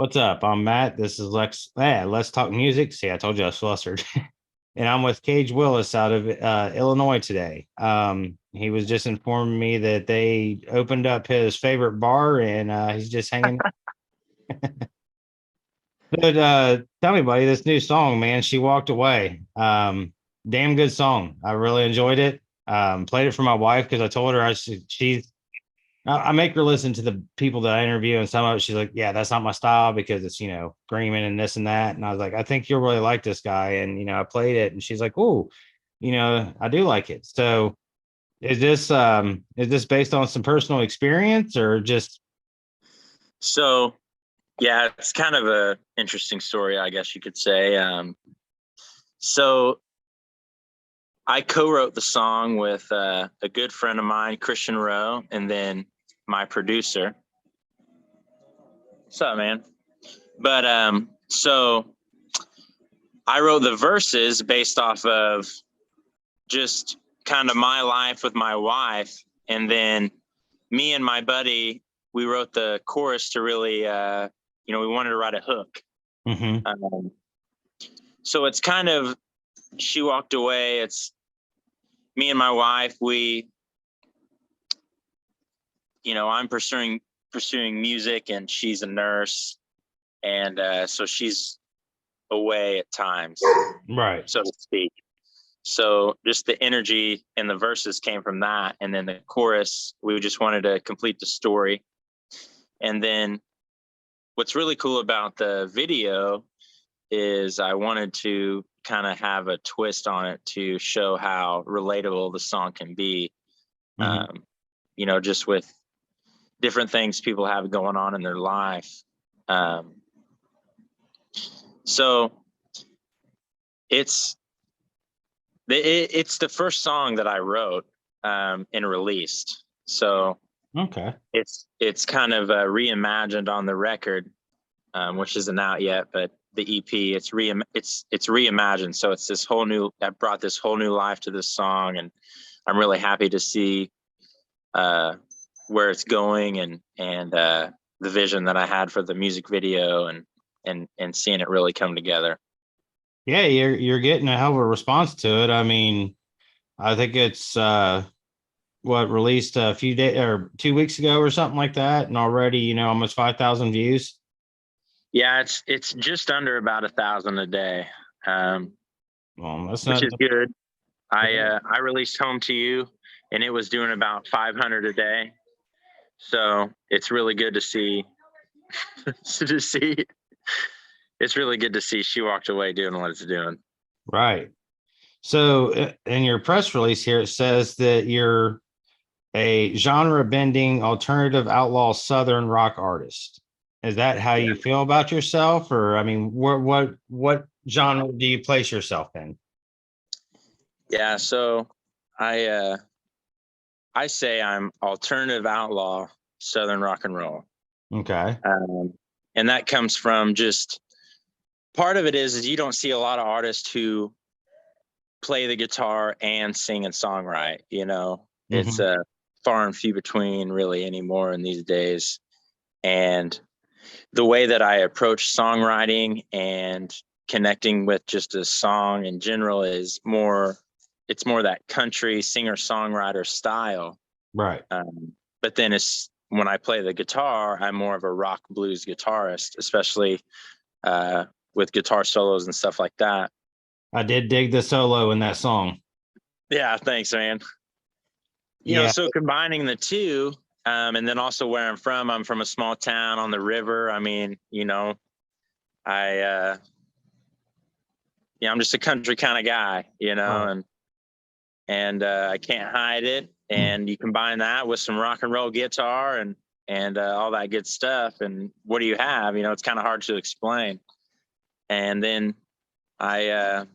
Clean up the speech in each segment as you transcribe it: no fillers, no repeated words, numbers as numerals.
What's up? I'm Matt. This is Lex. Let's talk music. See, I told you I was flustered. And I'm with Cage Willis out of Illinois today. He was just informing me that they opened up his favorite bar and he's just hanging. But tell me, buddy, this new song, man, She Walked Away. Damn good song. I really enjoyed it. Played it for my wife because I told her I make her listen to the people that I interview, and some of it she's like, "Yeah, that's not my style because it's screaming and this and that." And I was like, "I think you'll really like this guy." And I played it, and she's like, "Oh, I do like it." So is this based on some personal experience or just So, yeah, it's kind of a interesting story, I guess you could say. So I co-wrote the song with a good friend of mine, Christian Rowe, and then my producer. What's up, man? But so I wrote the verses based off of just kind of my life with my wife, and then me and my buddy, we wrote the chorus to really, we wanted to write a hook. Mhm. So it's kind of She Walked Away. It's me and my wife. I'm pursuing music, and she's a nurse, and so she's away at times, right? so to speak. So just the energy and the verses came from that, and then the chorus, we just wanted to complete the story. And then what's really cool about the video is I wanted to kind of have a twist on it to show how relatable the song can be. Mhm. Just with different things people have going on in their life. So it's it's the first song that I wrote and released. So Okay. it's kind of reimagined on the record, which isn't out yet, but the EP it's reimagined. So it's this whole new. I brought this whole new life to this song, and I'm really happy to see where it's going and the vision that I had for the music video and seeing it really come together. Yeah, you're getting a hell of a response to it. I mean, I think it's what released a few days or 2 weeks ago or something like that, and already almost 5,000 views. Yeah, it's just under about 1,000 a day, Well, that's which not. is good. I released Home to You, and it was doing about 500 a day. So it's really good to see. to see, it's really good to see She Walked Away doing what it's doing. Right. So in your press release here, it says that you're a genre bending alternative outlaw Southern rock artist. Is that how Yeah. you feel about yourself? Or, I mean, what genre do you place yourself in? Yeah. So I I say I'm alternative outlaw Southern rock and roll. Okay. And that comes from just part of it is you don't see a lot of artists who play the guitar and sing and songwrite. It's Hmm. far and few between really anymore in these days. And the way that I approach songwriting and connecting with just a song in general is it's more that country singer songwriter style. Right. But then it's when I play the guitar, I'm more of a rock blues guitarist, especially with guitar solos and stuff like that. I did dig the solo in that song. Yeah, thanks, man. Yeah. So combining the two, and then also where I'm from a small town on the river. I mean, I, I'm just a country kind of guy, Right. and I can't hide it. And you combine that with some rock and roll guitar and all that good stuff, and what do you have? It's kind of hard to explain. And then I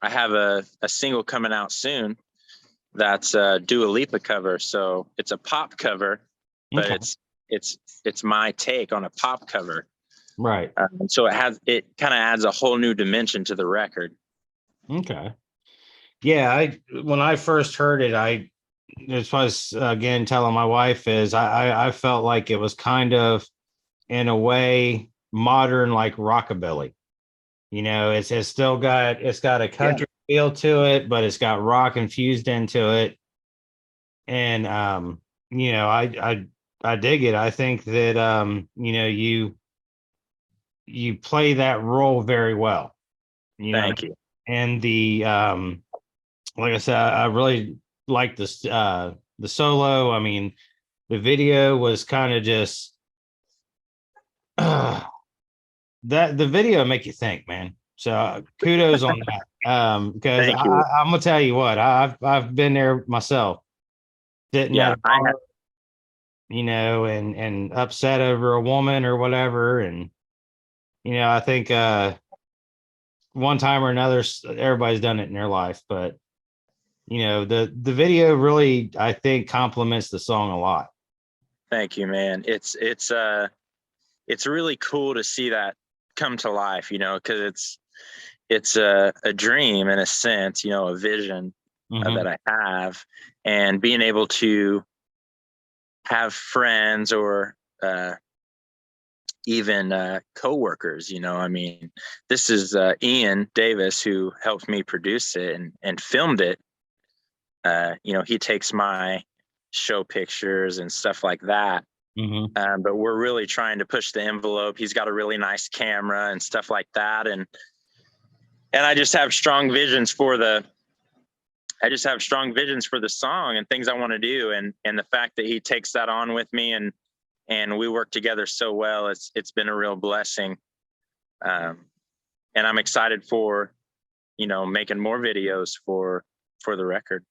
I have a single coming out soon that's a Dua Lipa cover. So it's a pop cover, but Okay. it's my take on a pop cover. Right. So it kind of adds a whole new dimension to the record. Okay. Yeah. When I first heard it, it was again telling my wife is I felt like it was kind of in a way modern, like rockabilly. You know, it's still got, it's got a Yeah. country feel to it, but it's got rock infused into it. And you know, I dig it. I think that you know, you play that role very well. You know, Thank you. and the like I said, I really like this the solo. I mean, the video was kind of just that the video make you think, man. So kudos on that. Because Thank you. I'm gonna tell you what, I've been there myself, sitting at Yeah, a bar, you know, and upset over a woman or whatever, and you know, I think one time or another, everybody's done it in their life, but you know, the video really, I think, complements the song a lot. thank you, man. It's really cool to see that come to life, you know, because it's a dream in a sense, you know, a vision Hmm. that I have, and being able to have friends or even coworkers, you know. I mean, this is Ian Davis who helped me produce it and filmed it. You know, he takes my show pictures and stuff like that. Hmm. But we're really trying to push the envelope. He's got a really nice camera and stuff like that, and I just have strong visions for the song and things I want to do, and the fact that he takes that on with me, and we work together so well. It's been a real blessing, and I'm excited for, you know, making more videos for the record.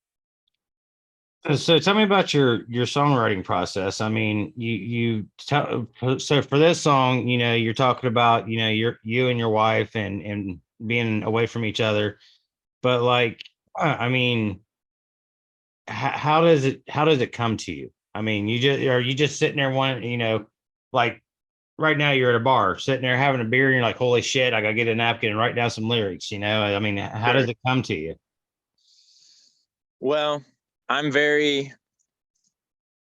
So tell me about your songwriting process. I mean, you tell, so for this song, you know, you're talking about, you know, you and your wife and being away from each other, but like, I mean, how does it come to you? I mean, you just, are you just sitting there one, you know, like right now you're at a bar sitting there having a beer and you're like, holy shit, I gotta get a napkin and write down some lyrics, you know? I mean, how Sure. does it come to you? Well, I'm very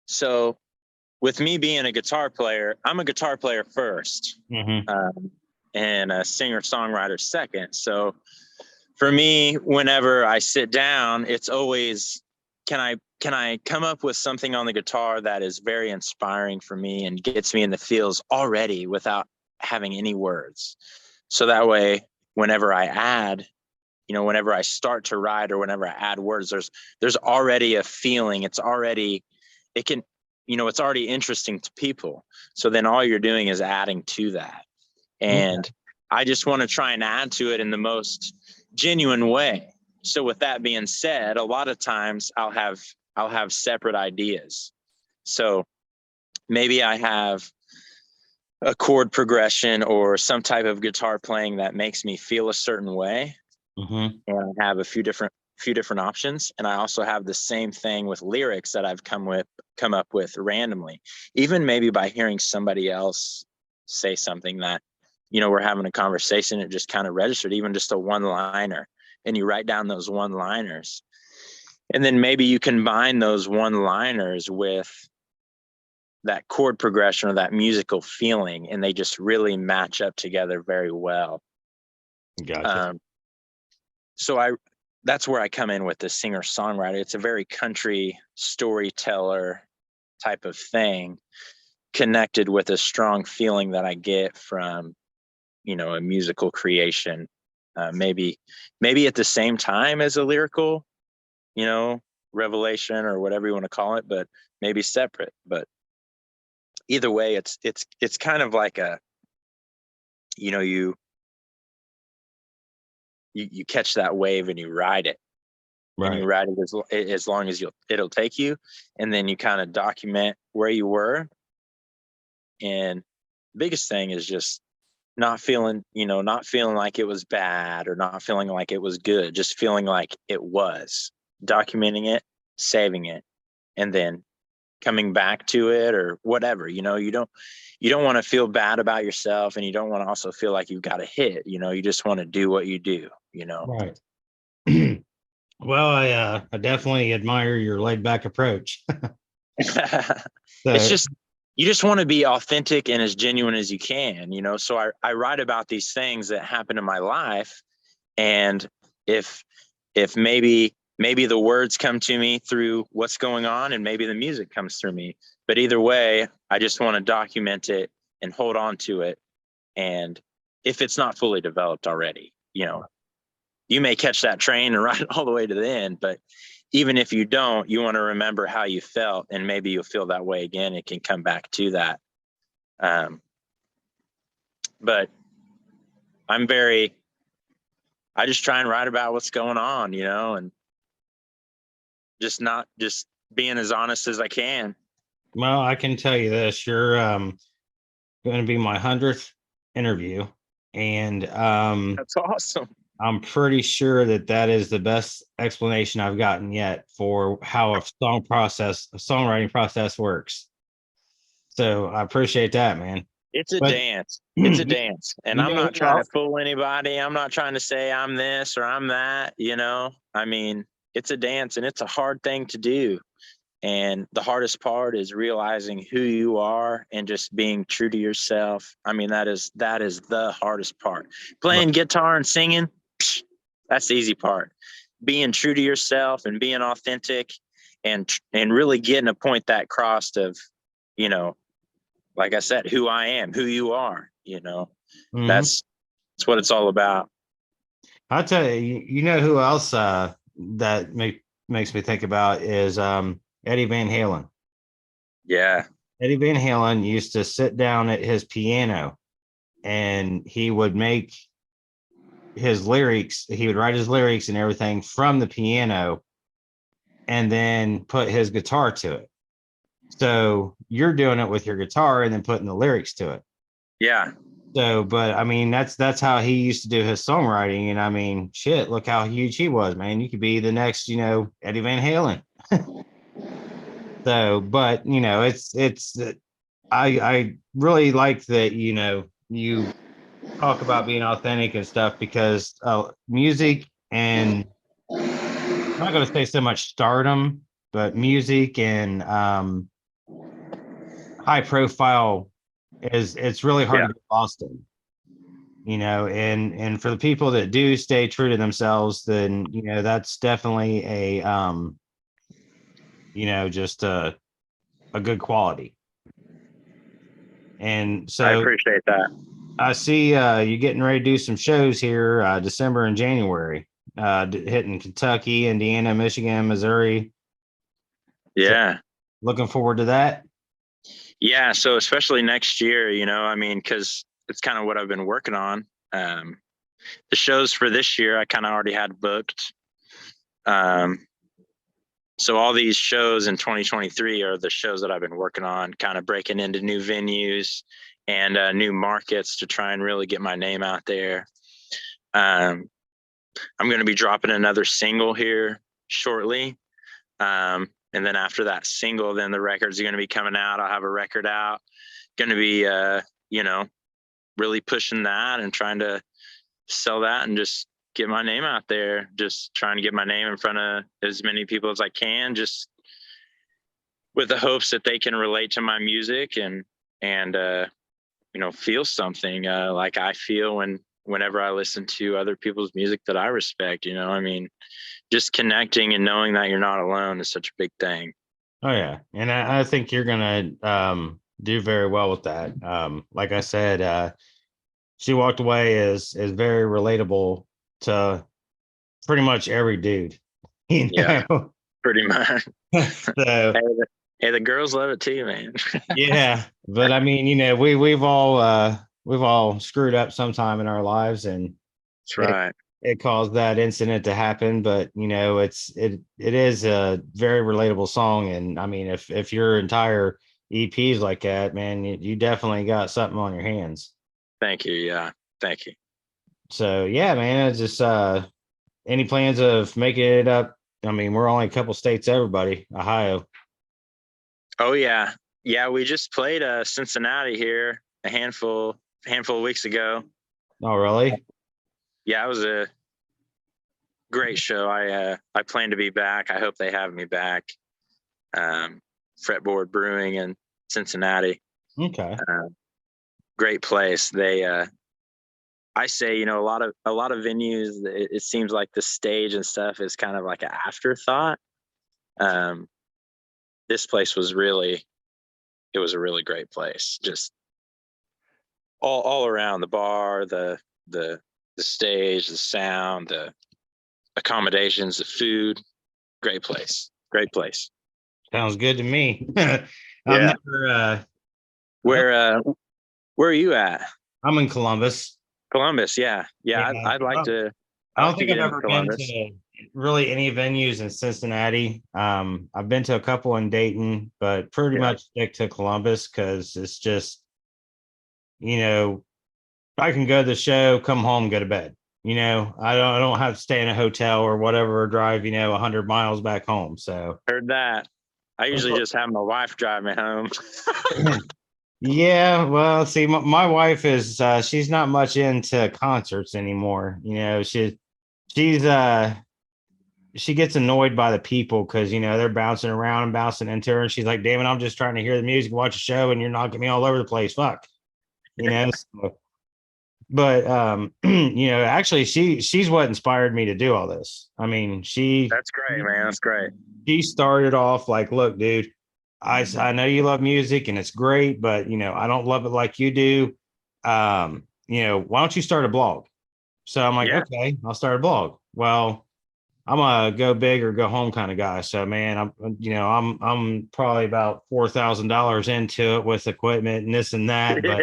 so with me being a guitar player, I'm a guitar player first, Hmm. um, and a singer songwriter second. So for me, whenever I sit down, it's always, can I come up with something on the guitar that is very inspiring for me and gets me in the feels already without having any words. So that way, whenever I add, you know, whenever I start to write or whenever I add words, there's already a feeling. It's already, it can, you know, it's already interesting to people. So then all you're doing is adding to that. And I just want to try and add to it in the most genuine way. So with that being said, a lot of times I'll have separate ideas. So maybe I have a chord progression or some type of guitar playing that makes me feel a certain way, Hmm. and I have a few different options. And I also have the same thing with lyrics that I've come up with randomly, even maybe by hearing somebody else say something that, you know, we're having a conversation, it just kind of registered, even just a one liner, and you write down those one liners, and then maybe you combine those one liners with that chord progression or that musical feeling, and they just really match up together very well. Gotcha. um, so I That's where I come in with the singer songwriter. It's a very country storyteller type of thing, connected with a strong feeling that I get from, you know, a musical creation. Maybe at the same time as a lyrical, you know, revelation or whatever you want to call it, but maybe separate. But either way, it's kind of like a, you know, you catch that wave and you ride it, and you Right. ride it as long as it'll take you, and then you kind of document where you were. And the biggest thing is just not feeling like it was bad or not feeling like it was good, just feeling like it was, documenting it, saving it, and then coming back to it or whatever. You know, you don't want to feel bad about yourself, and you don't want to also feel like you've got a hit. You know, you just want to do what you do, you know. Right. Well, I definitely admire your laid back approach. It's So just you just want to be authentic and as genuine as you can, you know? So I write about these things that happen in my life. And if maybe the words come to me through what's going on, and maybe the music comes through me, but either way, I just want to document it and hold on to it. And if it's not fully developed already, you know, you may catch that train and ride it all the way to the end, but even if you don't, you want to remember how you felt, and maybe you'll feel that way again. It can come back to that. But I just try and write about what's going on, you know, and just being as honest as I can. Well, I can tell you this: you're going to be my 100th interview, and That's awesome. I'm pretty sure that that is the best explanation I've gotten yet for how a songwriting process works. So I appreciate that, man. It's a But dance. It's a you dance. And I'm know not who trying to else? fool anybody. I'm not trying to say I'm this or I'm that, you know? I mean, it's a dance and it's a hard thing to do. And the hardest part is realizing who you are and just being true to yourself. I mean, that is the hardest part. Playing guitar and singing, that's the easy part. Being true to yourself and being authentic, and really getting a point that crossed of, you know, like I said, who I am, who you are, you know, Mhm. that's what it's all about. I'll tell you, you know who else that makes me think about is Eddie Van Halen. Yeah. Eddie Van Halen used to sit down at his piano and he would make his lyrics, he would write his lyrics and everything from the piano and then put his guitar to it. So you're doing it with your guitar and then putting the lyrics to it. Yeah. So, but I mean, that's how he used to do his songwriting. And I mean, shit, look how huge he was, man. You could be the next, Eddie Van Halen. So, but I really like that, you talk about being authentic and stuff because music and I'm not going to say so much stardom, but music and high profile it's really hard Yeah. to get lost in, and for the people that do stay true to themselves, then that's definitely just a good quality. And I so appreciate that. I see you getting ready to do some shows here December and January, hitting Kentucky, Indiana, Michigan, Missouri. So Yeah. looking forward to that. Yeah. So especially next year, you know, I mean, because it's kind of what I've been working on. Um, the shows for this year, I kind of already had booked. Um, so all these shows in 2023 are the shows that I've been working on, kind of breaking into new venues and new markets to try and really get my name out there. Um, I'm going to be dropping another single here shortly. And then after that single, then the records are going to be coming out. I'll have a record out, going to be, you know, really pushing that and trying to sell that and just get my name out there. Just trying to get my name in front of as many people as I can, just with the hopes that they can relate to my music and you know, feel something like I feel whenever I listen to other people's music that I respect. You know, I mean, just connecting and knowing that you're not alone is such a big thing. Oh yeah, and I think you're gonna do very well with that. Like I said, she walked away is very relatable to pretty much every dude, you Yeah, know. pretty much. So Hey, the girls love it too, man. yeah, but I mean, we've all screwed up sometime in our lives, and That's it right. it caused that incident to happen. But it is a very relatable song, and I mean, if your entire EP's like that, man, you definitely got something on your hands. Thank you. Yeah, thank you. So yeah, man, it's just any plans of making it up? I mean, we're only a couple states, everybody. Ohio. Oh yeah, yeah. We just played Cincinnati here a handful of weeks ago. Oh, really? Yeah, it was a great show. I plan to be back. I hope they have me back. Um, Fretboard Brewing in Cincinnati. Okay. Great place. I say, a lot of venues, it seems like the stage and stuff is kind of like an afterthought. Um, this place was really, it was a really great place. Just all around, the bar, the the stage, the sound, the accommodations, the food. Great place. Great place. Sounds good to me. I've Yeah. never Where where are you at? I'm in Columbus. Columbus. Yeah. Yeah. Yeah. I'd like Well, to. I I don't like to think get I've into ever been Columbus. to really any venues in Cincinnati. I've been to a couple in Dayton, but pretty Yeah. much stick to Columbus because it's just, you know, I can go to the show, come home, go to bed. I don't have to stay in a hotel or whatever, or drive, 100 miles back home. So Heard that. I usually just have my wife drive me home. yeah, well, see, my wife is she's not much into concerts anymore. She's she gets annoyed by the people because they're bouncing around and bouncing into her, and she's like, "Damn it, I'm just trying to hear the music, watch a show, and you're knocking me all over the place." Fuck, you know. But actually, she's what inspired me to do all this. I mean, That's great, man. That's great. she started off like, "Look, dude, I know you love music and it's great, but I don't love it like you do. Why don't you start a blog?" So I'm like, Yeah. "Okay, I'll start a blog." Well, I'm a go big or go home kind of guy. So man, I'm probably about $4,000 into it with equipment and this and that. But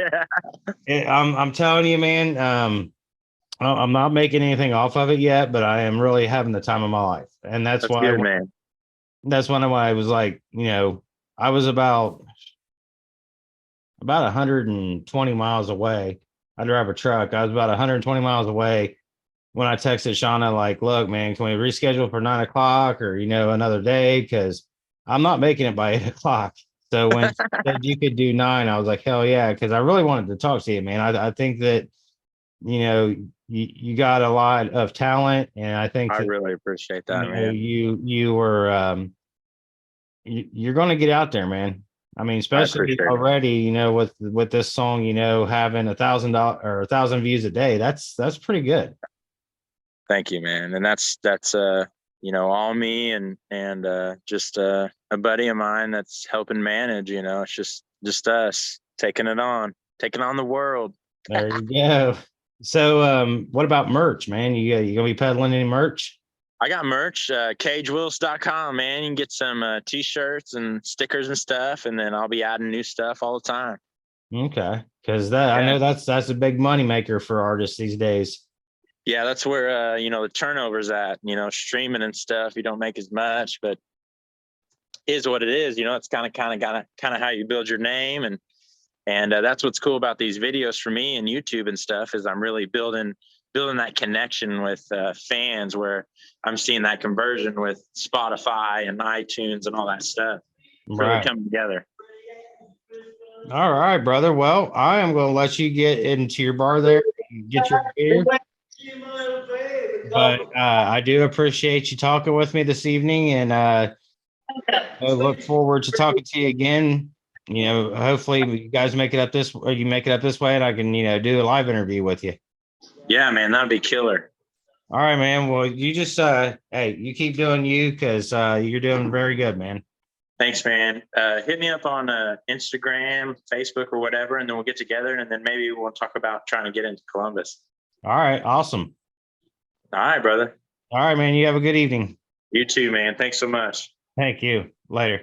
Yeah. I'm telling you, man, I'm not making anything off of it yet, but I am really having the time of my life, and that's That's why good, man. that's one of why I was like, I was about 120 miles away. I drive a truck. I was about 120 miles away when I texted Shauna, like, look, man, can we reschedule for 9 o'clock or, another day? Because I'm not making it by 8 o'clock. So when she said you could do nine, I was like, hell yeah. Because I really wanted to talk to you, man. I think that, you got a lot of talent. And I think I that, really appreciate that, man. you were, you're going to get out there, man. I mean, I especially appreciate it. already, with this song, having $1,000 or 1,000 views a day. That's pretty good. Thank you, man. And that's all me and just a buddy of mine that's helping manage. It's just us taking on the world. There you go. So, what about merch, man? You gonna be peddling any merch? I got merch, cagewillis.com, man. You can get some t-shirts and stickers and stuff, and then I'll be adding new stuff all the time. Okay, because that I Yeah. know that's a big money maker for artists these days. Yeah, that's where the turnover's at, streaming and stuff. You don't make as much, but is what it is. It's kind of how you build your name, and that's what's cool about these videos for me and YouTube and stuff is I'm really building that connection with fans where I'm seeing that conversion with Spotify and iTunes and all that stuff. It's really Right. coming together. All right, brother. Well, I am going to let you get into your bar there and get your beer. But I do appreciate you talking with me this evening, and I look forward to talking to you again. Hopefully you guys make it up this, or you make it up this way, and I can, do a live interview with you. Yeah, man, that'd be killer. All right, man. Well, you just, hey, you keep doing you because you're doing very good, man. Thanks, man. Hit me up on Instagram, Facebook, or whatever, and then we'll get together, and then maybe we'll talk about trying to get into Columbus. All right. Awesome. All right, brother. All right, man. You have a good evening. You too, man. Thanks so much. Thank you. Later.